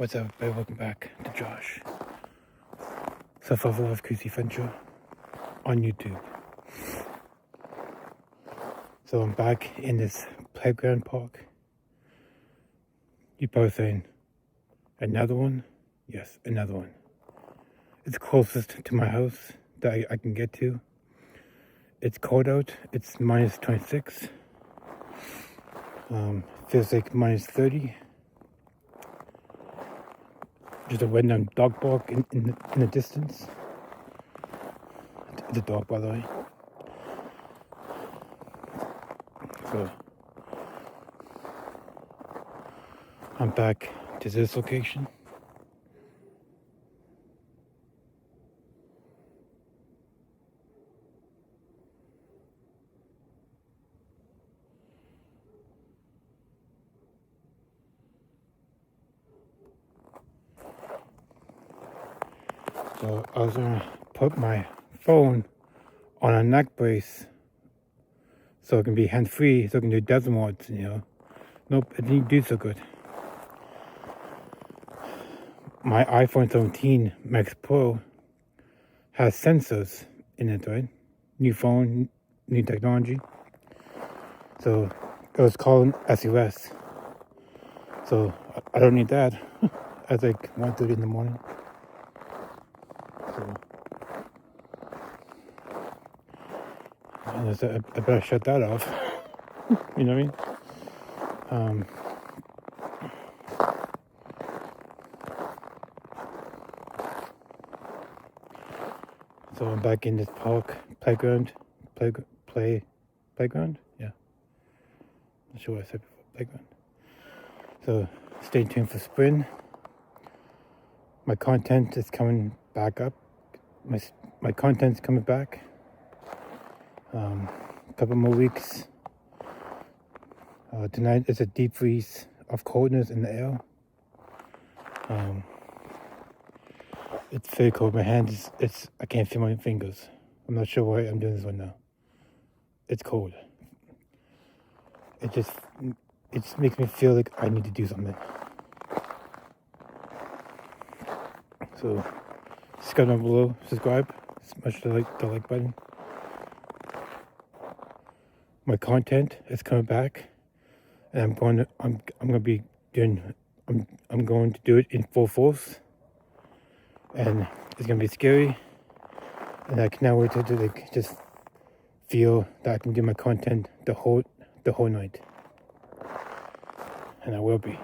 What's up, everybody? Welcome back to Josh. Survival Life Crazy Adventure on YouTube. So I'm back in this playground park. You're probably saying, another one? Yes, another one. It's closest to my house that I can get to. It's cold out. It's minus 26. Feels like minus 30. There's a random dog bark in the distance. It's a dog, by the way. So I'm back to this location. So I was gonna put my phone on a neck brace so it can be hands-free, so I can do desert mods, Nope, it didn't do so good. My iPhone 17 Max Pro has sensors in it, right? New phone, new technology. So it was called SOS. So I don't need that at like 1:30 in the morning. So I better shut that off. You know what I mean? So I'm back in this park, playground. Yeah. Not sure what I said before, playground. So stay tuned for spring. My content is coming back up. My content's coming back. A couple more weeks. Tonight is a deep freeze of coldness in the air. It's very cold. My hands, I can't feel my fingers. I'm not sure why I'm doing this one now. It's cold. It makes me feel like I need to do something. So, subscribe down below, subscribe, smash the like button. My content is coming back, and I'm going to do it in full force, and it's gonna be scary, and I cannot wait to just feel that I can do my content the whole night, and I will be.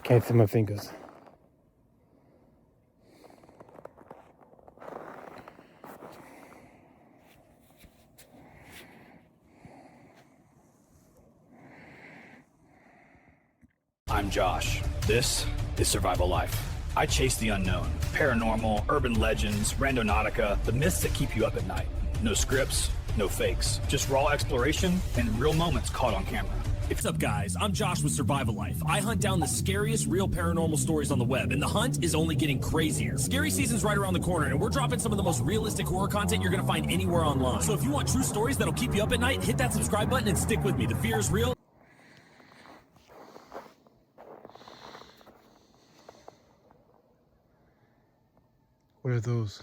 Can't feel my fingers. I'm Josh. This is Survival Life. I chase the unknown, paranormal, urban legends, randonautica, the myths that keep you up at night. No scripts, no fakes, just raw exploration and real moments caught on camera. What's up, guys? I'm Josh with Survival Life. I hunt down the scariest real paranormal stories on the web, and the hunt is only getting crazier. Scary season's right around the corner, and we're dropping some of the most realistic horror content you're gonna find anywhere online. So if you want true stories that'll keep you up at night, hit that subscribe button and stick with me. The fear is real. What are those?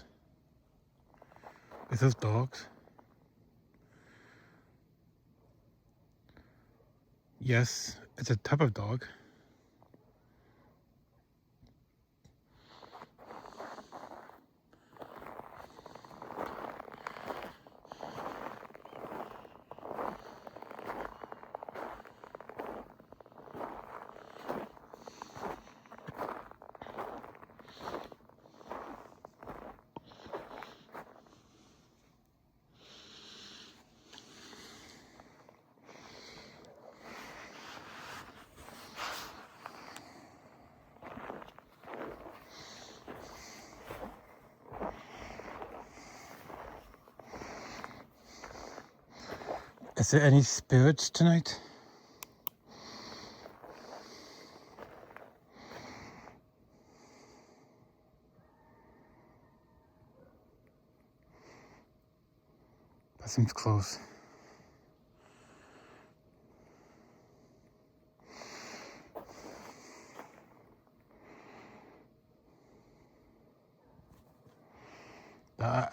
Is those dogs? Yes, it's a type of dog. Is there any spirits tonight? That seems close.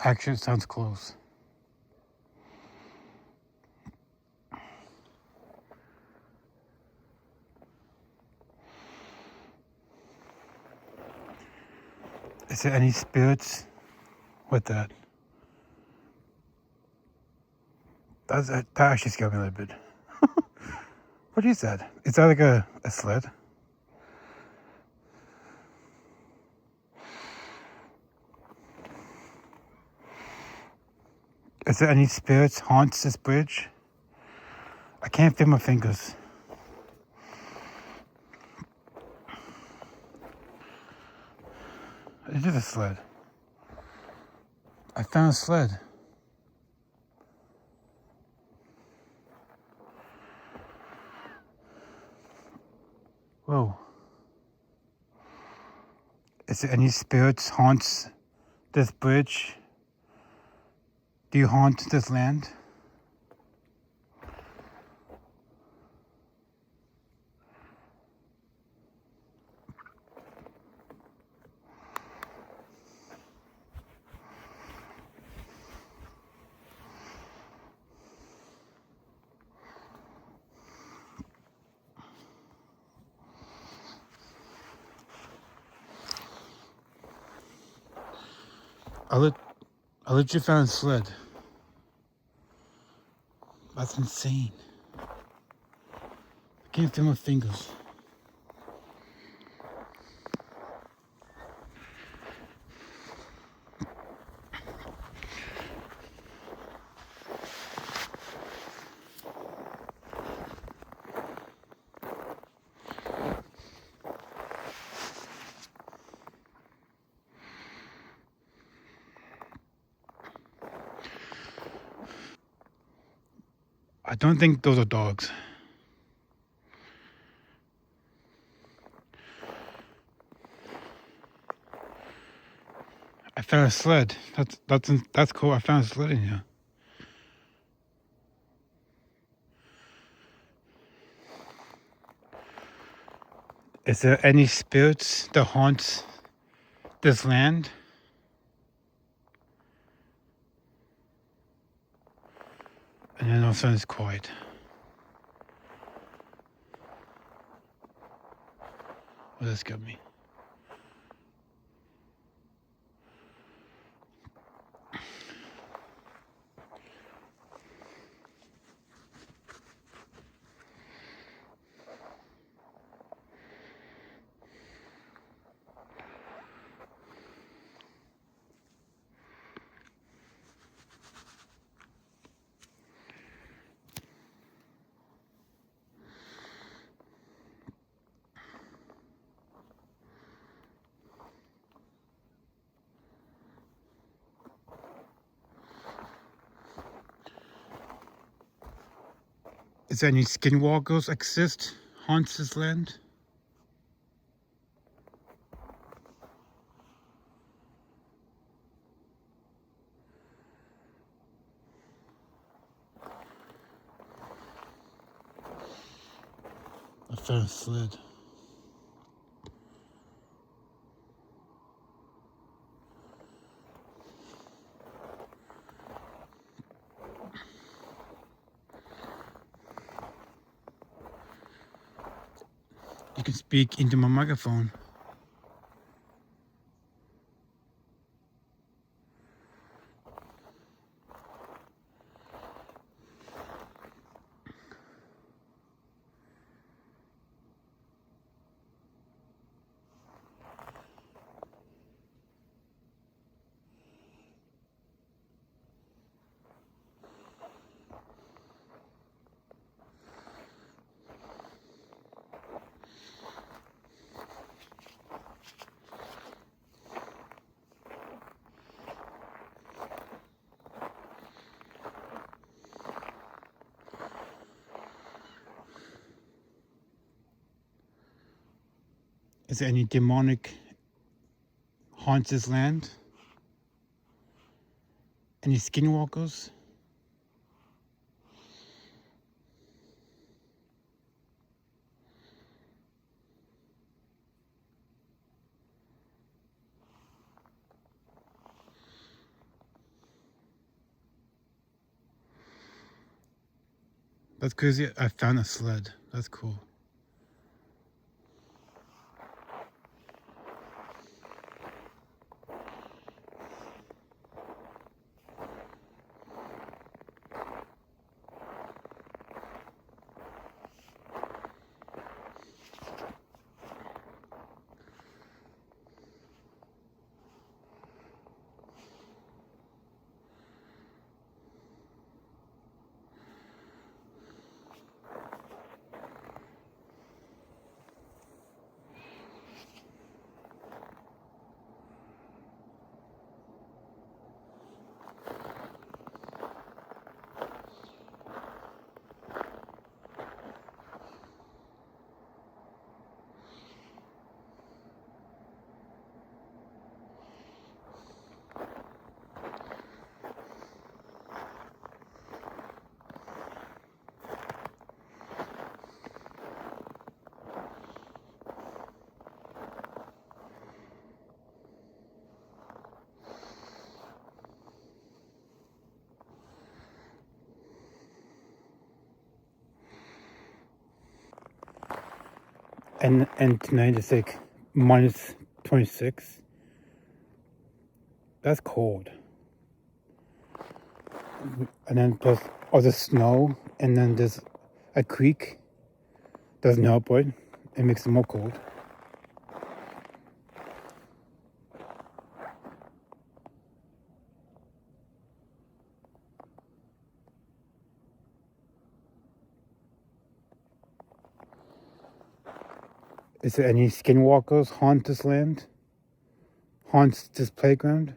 Actually, it sounds close. Is there any spirits with that? That actually scared me a little bit. What is that? Is that like a sled? Is there any spirits haunts this bridge? I can't feel my fingers. It is a sled. I found a sled. Whoa. Is there any spirits haunts this bridge? Do you haunt this land? I legit found a sled. That's insane. I can't feel my fingers. I don't think those are dogs. I found a sled. That's cool. I found a sled in here. Is there any spirits that haunts this land? And then all of a sudden it's quiet. Oh, that's got me. Is there any skinwalkers exist haunts this land? I found a sled. You can speak into my microphone. Is there any demonic haunts this land? Any skinwalkers? That's crazy. I found a sled. That's cool. And tonight it's like minus 26. That's cold. And then plus all the snow, and then there's a creek. Doesn't help, right? It makes it more cold. Is there any skinwalkers haunt this land? Haunts this playground?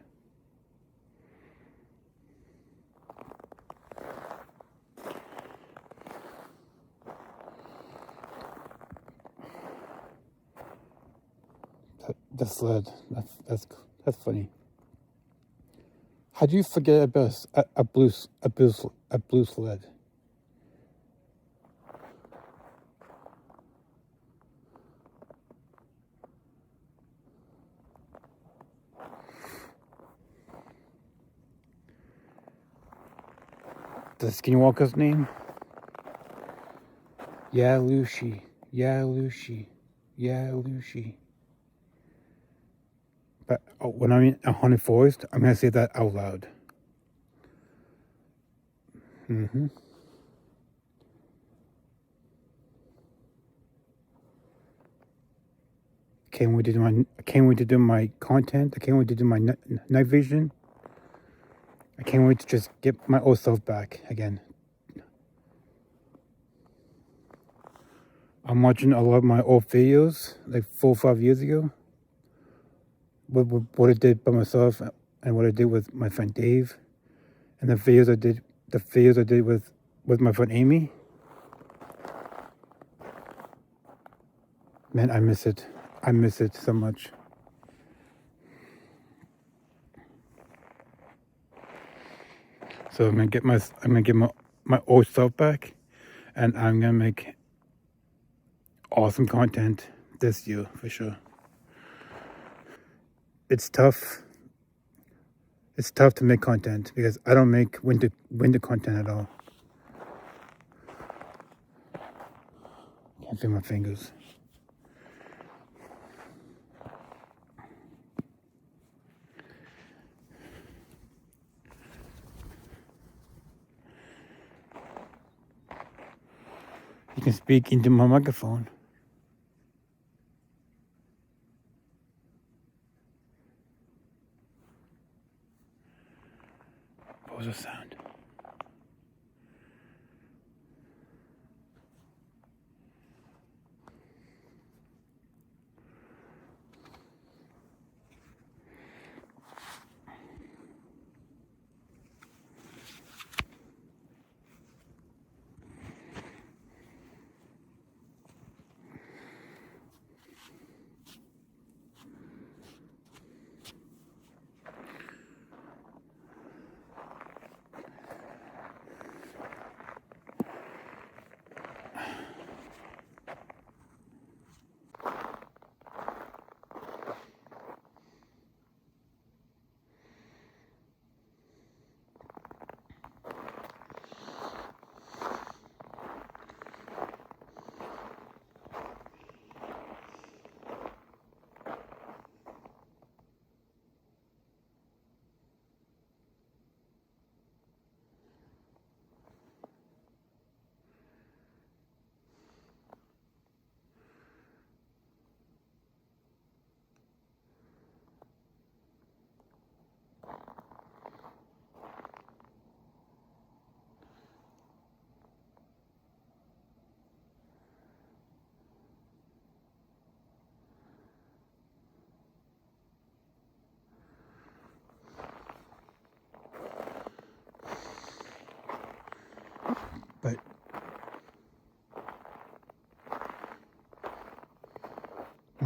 The sled. That's funny. How do you forget about a blue sled? The skinwalker's name? Yalushi. Yalushi. Yalushi. But when I'm in a haunted forest, I'm gonna say that out loud. Can't wait to do my content. I can't wait to do my night vision. I can't wait to just get my old self back again. I'm watching a lot of my old videos, like 4 or 5 years ago. What I did by myself and what I did with my friend Dave, and the videos I did with my friend Amy. Man, I miss it. I miss it so much. So I'm gonna get my old self back, and I'm gonna make awesome content this year for sure. It's tough. It's tough to make content because I don't make winter content at all. Can't feel my fingers. You can speak into my microphone. What was the sound?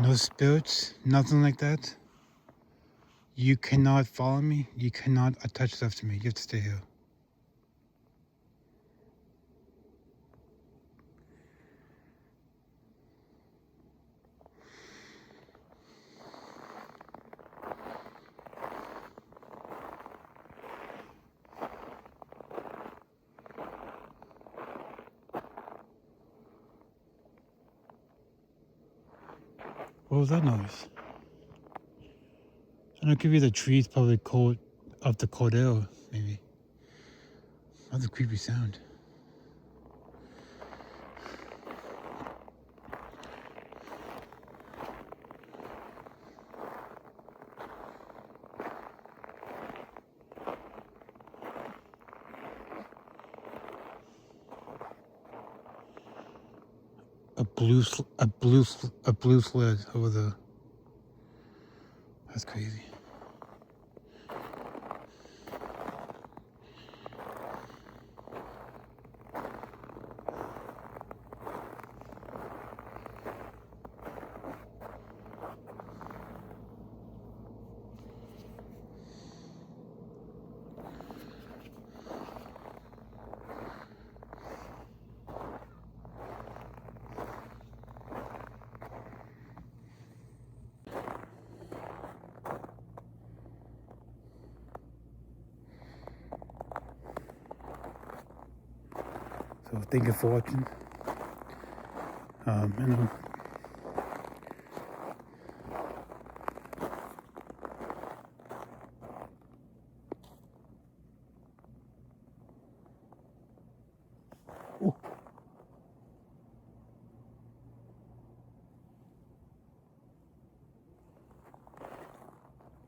No spirits, nothing like that. You cannot follow me. You cannot attach stuff to me. You have to stay here. What was that noise? I don't know, it could be the trees probably cold of the cold air, maybe. That's a creepy sound. A blue sled over the. That's crazy. So thank you for watching. You know, oh.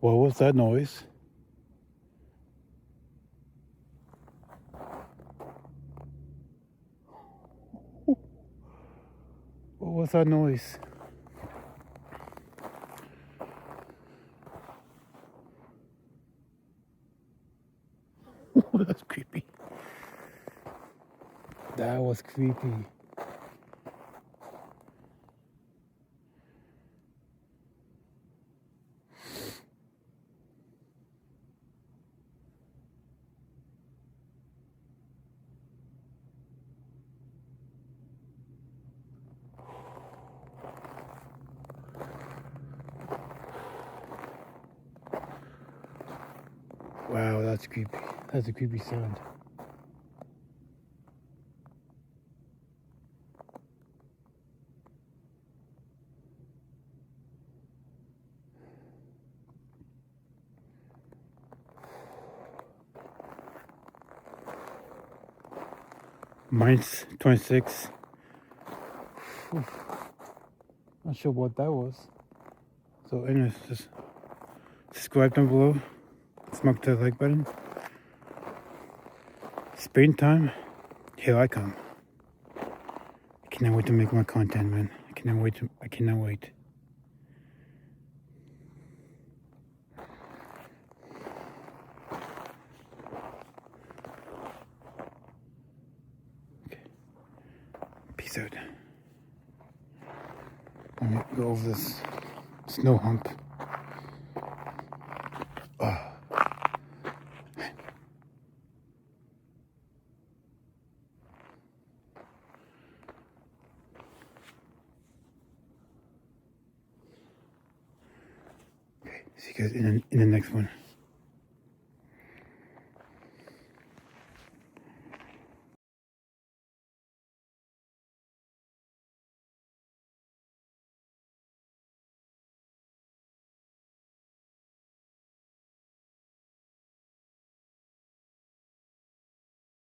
What was that noise? What was that noise? That's creepy. That was creepy. Wow, that's creepy. That's a creepy sound. Mine's 26. Whew. Not sure what that was. So anyways, just subscribe down below. Smack the like button. Springtime, here I come. I cannot wait to make my content, man. I cannot wait. Okay. Peace out. Let me go over this snow hump. Okay, see you guys in the next one.